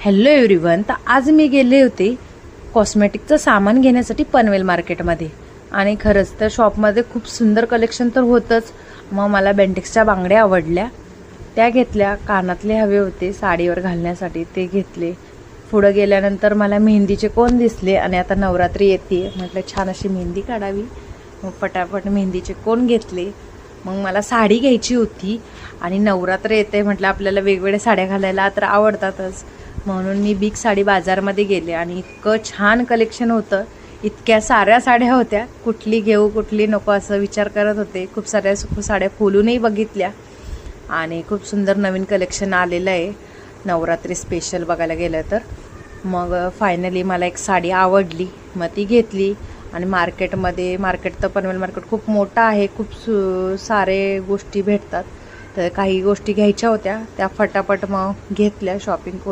Hello everyone. तर आज मी गेले होते कॉस्मेटिकचं सामान घेण्यासाठी पनवेल मार्केटमध्ये. आणि खरंच तर शॉपमध्ये खूप सुंदर कलेक्शन तर होतंच. मग मला बेंटेक्सच्या बांगड्या आवडल्या, त्या घेतल्या. कानातले हवे होते साडीवर घालण्यासाठी, ते घेतले. पुढं गेल्यानंतर मला मेहंदीचे कोन दिसले आणि आता नवरात्री येते, म्हटलं छान अशी मेहंदी काढावी. मग पटापट मेहंदीचे कोन घेतले. मग मला साडी घ्यायची होती आणि नवरात्र येते म्हटलं आपल्याला वेगवेगळ्या साड्या घालायला तर आवडतातच. म्हणून मी बिग साडी बाजारमध्ये गेले आणि इतकं छान कलेक्शन होतं. इतक्या साऱ्या साड्या होत्या, कुठली घेऊ कुठली नको असं विचार करत होते. खूप साऱ्या साड्या खोलूनही बघितल्या आणि खूप सुंदर नवीन कलेक्शन आलेलं आहे नवरात्री स्पेशल बघायला गेलं तर. मग फायनली मला एक साडी आवडली, मग ती घेतली. आणि मार्केट तर पनवेल मार्केट खूप मोठं आहे, खूप सारे गोष्टी भेटतात. तर काही गोष्टी घ्यायच्या होत्या, त्या फटाफट मग घेतल्या शॉपिंग करून.